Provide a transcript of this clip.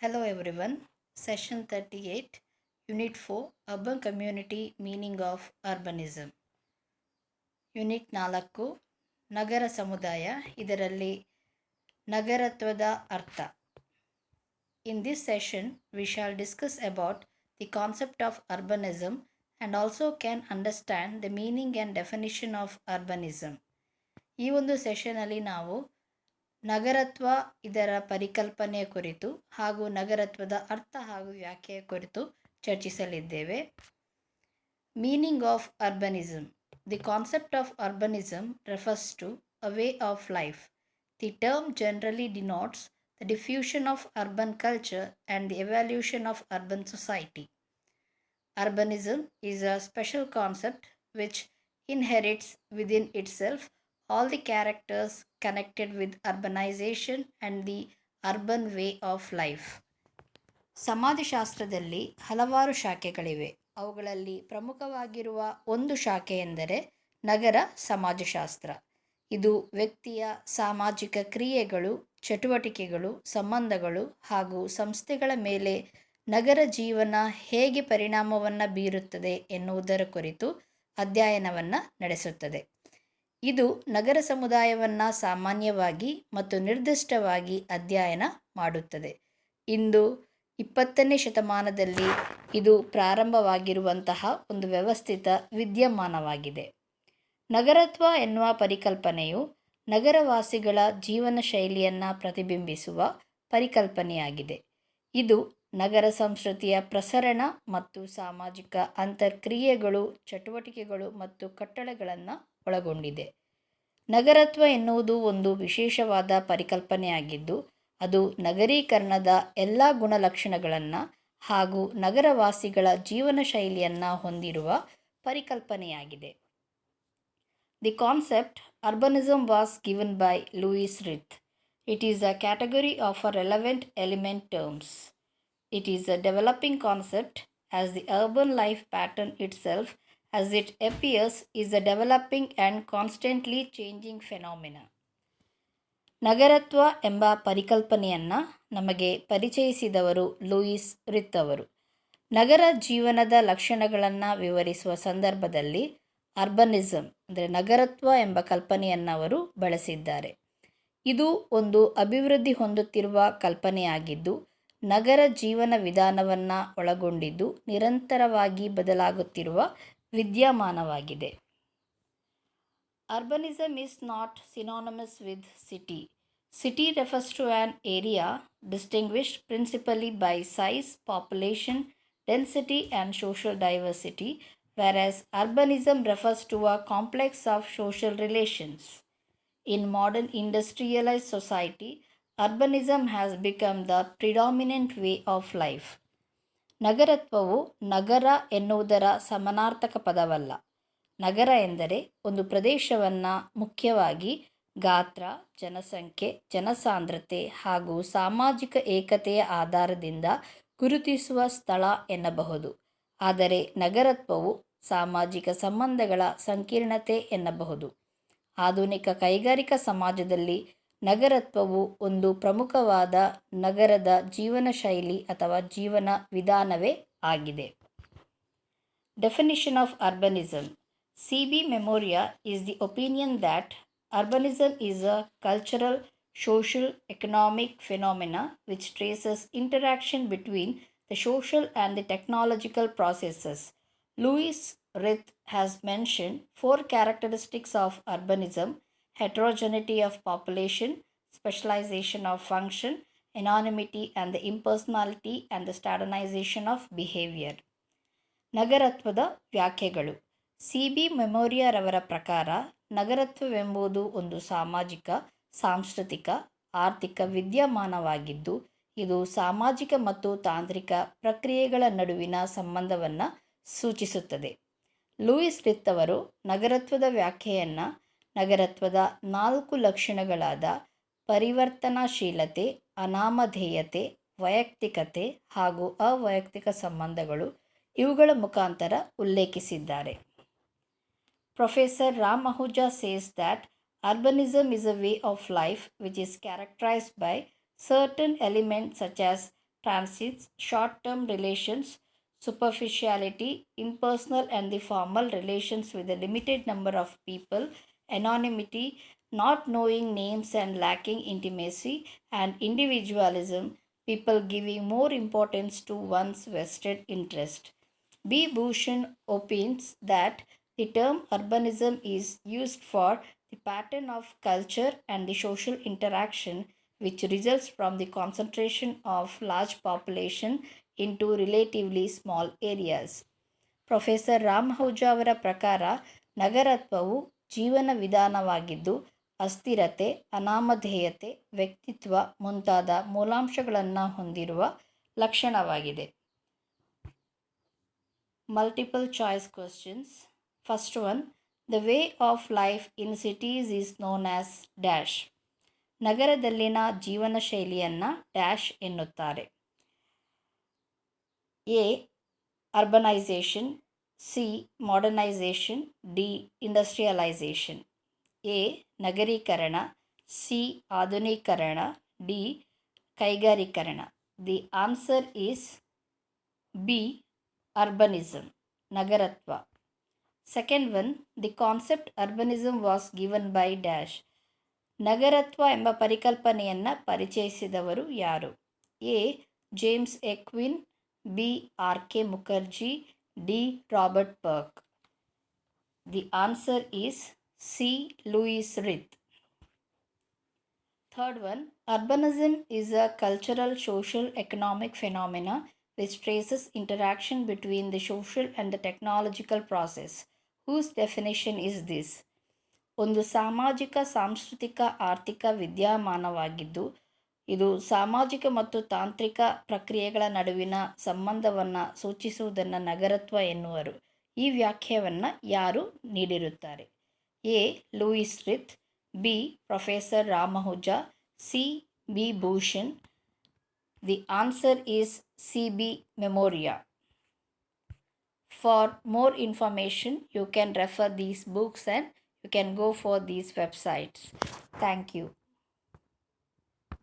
Hello everyone. Session 38, Unit 4, Urban Community Meaning of Urbanism. Unit 4, ನಗರ ಸಮುದಾಯ, ಇದರಲ್ಲಿ ನಗರತ್ವದ ಅರ್ಥ. In this session, we shall discuss about the concept of urbanism and also can understand the meaning and definition of urbanism. ಈ ಒಂದು ಸೆಷನಲ್ಲಿ ನಾವು ನಗರತ್ವ ಇದರ ಪರಿಕಲ್ಪನೆಯ ಕುರಿತು ಹಾಗೂ ನಗರತ್ವದ ಅರ್ಥ ಹಾಗೂ ವ್ಯಾಖ್ಯೆಯ ಕುರಿತು ಚರ್ಚಿಸಲಿದ್ದೇವೆ. Meaning of urbanism. The concept of urbanism refers to a way of life. The term generally denotes the diffusion of urban culture and the evolution of urban society. Urbanism is a special concept which inherits within itself all the characters connected with urbanization and the urban way of life. ಸಮಾಜಶಾಸ್ತ್ರದಲ್ಲಿ ಹಲವಾರು ಶಾಖೆಗಳಿವೆ. ಅವುಗಳಲ್ಲಿ ಪ್ರಮುಖವಾಗಿರುವ ಒಂದು ಶಾಖೆ ಎಂದರೆ ನಗರ ಸಮಾಜಶಾಸ್ತ್ರ. ಇದು ವ್ಯಕ್ತಿಯ ಸಾಮಾಜಿಕ ಕ್ರಿಯೆಗಳು, ಚಟುವಟಿಕೆಗಳು, ಸಂಬಂಧಗಳು ಹಾಗೂ ಸಂಸ್ಥೆಗಳ ಮೇಲೆ ನಗರ ಜೀವನ ಹೇಗೆ ಪರಿಣಾಮವನ್ನು ಬೀರುತ್ತದೆ ಎನ್ನುವುದರ ಕುರಿತು ಅಧ್ಯಯನವನ್ನು ನಡೆಸುತ್ತದೆ. ಇದು ನಗರ ಸಮುದಾಯವನ್ನು ಸಾಮಾನ್ಯವಾಗಿ ಮತ್ತು ನಿರ್ದಿಷ್ಟವಾಗಿ ಅಧ್ಯಯನ ಮಾಡುತ್ತದೆ. ಇಂದು 20ನೇ ಶತಮಾನದಲ್ಲಿ ಇದು ಪ್ರಾರಂಭವಾಗಿರುವಂತಹ ಒಂದು ವ್ಯವಸ್ಥಿತ ವಿದ್ಯಮಾನವಾಗಿದೆ. ನಗರತ್ವ ಎನ್ನುವ ಪರಿಕಲ್ಪನೆಯು ನಗರವಾಸಿಗಳ ಜೀವನ ಶೈಲಿಯನ್ನು ಪ್ರತಿಬಿಂಬಿಸುವ ಪರಿಕಲ್ಪನೆಯಾಗಿದೆ. ಇದು ನಗರ ಸಂಸ್ಕೃತಿಯ ಪ್ರಸರಣ ಮತ್ತು ಸಾಮಾಜಿಕ ಅಂತರ್ಕ್ರಿಯೆಗಳು, ಚಟುವಟಿಕೆಗಳು ಮತ್ತು ಕಟ್ಟಡಗಳನ್ನು ಒಳಗೊಂಡಿದೆ. ನಗರತ್ವ ಎನ್ನುವುದು ಒಂದು ವಿಶೇಷವಾದ ಪರಿಕಲ್ಪನೆಯಾಗಿದ್ದು, ಅದು ನಗರೀಕರಣದ ಎಲ್ಲ ಗುಣಲಕ್ಷಣಗಳನ್ನು ಹಾಗೂ ನಗರವಾಸಿಗಳ ಜೀವನ ಶೈಲಿಯನ್ನು ಹೊಂದಿರುವ ಪರಿಕಲ್ಪನೆಯಾಗಿದೆ. The concept urbanism was given by Louis Ritz. It is a category of a relevant element terms. It is a developing concept as the urban life pattern itself as it appears is a developing and constantly changing phenomena. ನಗರತ್ವ ಎಂಬ ಪರಿಕಲ್ಪನೆಯನ್ನು ನಮಗೆ ಪರಿಚಯಿಸಿದವರು Louis ರಿತ್ ಅವರು. ನಗರ ಜೀವನದ ಲಕ್ಷಣಗಳನ್ನು ವಿವರಿಸುವ ಸಂದರ್ಭದಲ್ಲಿ ಅರ್ಬನಿಸಮ್ ಅಂದರೆ ನಗರತ್ವ ಎಂಬ ಕಲ್ಪನೆಯನ್ನು ಅವರು ಬಳಸಿದ್ದಾರೆ. ಇದು ಒಂದು ಅಭಿವೃದ್ಧಿ ಹೊಂದುತ್ತಿರುವ ಕಲ್ಪನೆಯಾಗಿದ್ದು, ನಗರ ಜೀವನ ವಿಧಾನವನ್ನು ಒಳಗೊಂಡಿದ್ದು ನಿರಂತರವಾಗಿ ಬದಲಾಗುತ್ತಿರುವ ವಿದ್ಯಮಾನವಾಗಿದೆ. Urbanism is not synonymous with city. City refers to an area distinguished principally by size, population, density, and social diversity, whereas urbanism refers to a complex of social relations. In modern industrialized society, urbanism has become the predominant way of life. ನಗರತ್ವವು ನಗರ ಎನ್ನುವುದರ ಸಮಾನಾರ್ಥಕ ಪದವಲ್ಲ. ನಗರ ಎಂದರೆ ಒಂದು ಪ್ರದೇಶವನ್ನು ಮುಖ್ಯವಾಗಿ ಗಾತ್ರ, ಜನಸಂಖ್ಯೆ, ಜನಸಾಂದ್ರತೆ ಹಾಗೂ ಸಾಮಾಜಿಕ ಏಕತೆಯ ಆಧಾರದಿಂದ ಗುರುತಿಸುವ ಸ್ಥಳ ಎನ್ನಬಹುದು. ಆದರೆ ನಗರತ್ವವು ಸಾಮಾಜಿಕ ಸಂಬಂಧಗಳ ಸಂಕೀರ್ಣತೆ ಎನ್ನಬಹುದು. ಆಧುನಿಕ ಕೈಗಾರಿಕಾ ಸಮಾಜದಲ್ಲಿ ನಗರತ್ವವು ಒಂದು ಪ್ರಮುಖವಾದ ನಗರದ ಜೀವನ ಶೈಲಿ ಅಥವಾ ಜೀವನ ವಿಧಾನವೇ ಆಗಿದೆ. Definition of urbanism. C.B. Memoria is the opinion that urbanism is a cultural, social, economic phenomena which traces interaction between the social and the technological processes. Louis Ritz has mentioned 4 characteristics of urbanism: heterogeneity of population, specialization of function, anonymity and the impersonality, and the standardization of behavior. ನಗರತ್ವದ ವ್ಯಾಖ್ಯೆಗಳು. C.B. ಮೆಮೋರಿಯಾರವರ ಪ್ರಕಾರ ನಗರತ್ವವೆಂಬುದು ಒಂದು ಸಾಮಾಜಿಕ, ಸಾಂಸ್ಕೃತಿಕ, ಆರ್ಥಿಕ ವಿದ್ಯಮಾನವಾಗಿದ್ದು, ಇದು ಸಾಮಾಜಿಕ ಮತ್ತು ತಾಂತ್ರಿಕ ಪ್ರಕ್ರಿಯೆಗಳ ನಡುವಿನ ಸಂಬಂಧವನ್ನು ಸೂಚಿಸುತ್ತದೆ. ಲೂಯಿಸ್ ರಿತ್ ಅವರು ನಗರತ್ವದ ವ್ಯಾಖ್ಯೆಯನ್ನು ನಗರತ್ವದ 4 ಲಕ್ಷಣಗಳಾದ ಪರಿವರ್ತನಾಶೀಲತೆ, ಅನಾಮಧೇಯತೆ, ವೈಯಕ್ತಿಕತೆ ಹಾಗೂ ಅವೈಯಕ್ತಿಕ ಸಂಬಂಧಗಳು ಇವುಗಳ ಮುಖಾಂತರ ಉಲ್ಲೇಖಿಸಿದ್ದಾರೆ. Professor Ram Ahuja says that urbanism is a way of life which is characterized by certain elements such as transits, short-term relations, superficiality, impersonal and the formal relations with a limited number of people, anonymity, not knowing names and lacking intimacy, and individualism, people giving more importance to one's vested interest. B. Bhushan opines that the term urbanism is used for the pattern of culture and the social interaction which results from the concentration of large population into relatively small areas. Professor ರಾಮಹುಜಾ ಅವರ ಪ್ರಕಾರ ನಗರತ್ವವು ಜೀವನ ವಿಧಾನವಾಗಿದ್ದು ಅಸ್ಥಿರತೆ, ಅನಾಮಧೇಯತೆ, ವ್ಯಕ್ತಿತ್ವ ಮುಂತಾದ ಮೂಲಾಂಶಗಳನ್ನು ಹೊಂದಿರುವ ಲಕ್ಷಣವಾಗಿದೆ. Multiple choice questions. First one, the way of life in cities is known as dash. ನಗರದಲ್ಲಿನ ಜೀವನ ಶೈಲಿಯನ್ನು ಡ್ಯಾಶ್ ಎನ್ನುತ್ತಾರೆ. A. Urbanization, C. Modernization, D. Industrialization. A. ನಗರೀಕರಣ, ಸಿ. ಆಧುನೀಕರಣ, ಡಿ. ಕೈಗಾರೀಕರಣ. The answer is B. Urbanism, ನಗರತ್ವ. Second one, the concept urbanism was given by dash. ನಗರತ್ವ ಎಂಬ ಪರಿಕಲ್ಪನೆಯನ್ನು ಪರಿಚಯಿಸಿದವರು ಯಾರು? A. James A Quinn, B. R K Mukherjee, D. Robert Burke. The answer is C. Louis Wirth. Third one, urbanism is a cultural, social, economic phenomena which traces interaction between the social and the technological process. Whose definition is this? ಒಂದು ಸಾಮಾಜಿಕ, ಸಾಂಸ್ಕೃತಿಕ, ಆರ್ಥಿಕ ವಿದ್ಯಮಾನವಾಗಿದ್ದು ಇದು ಸಾಮಾಜಿಕ ಮತ್ತು ತಾಂತ್ರಿಕ ಪ್ರಕ್ರಿಯೆಗಳ ನಡುವಿನ ಸಂಬಂಧವನ್ನು ಸೂಚಿಸುವುದನ್ನು ನಗರತ್ವ ಎನ್ನುವರು. ಈ ವ್ಯಾಖ್ಯೆಯನ್ನು ಯಾರು ನೀಡಿರುತ್ತಾರೆ? A. Louis ರಿತ್, B. Professor ರಾಮಹುಜಾ, C. B. Bhushan. The answer is C.B. Memoria. For more information, you can refer these books and you can go for these websites. Thank you.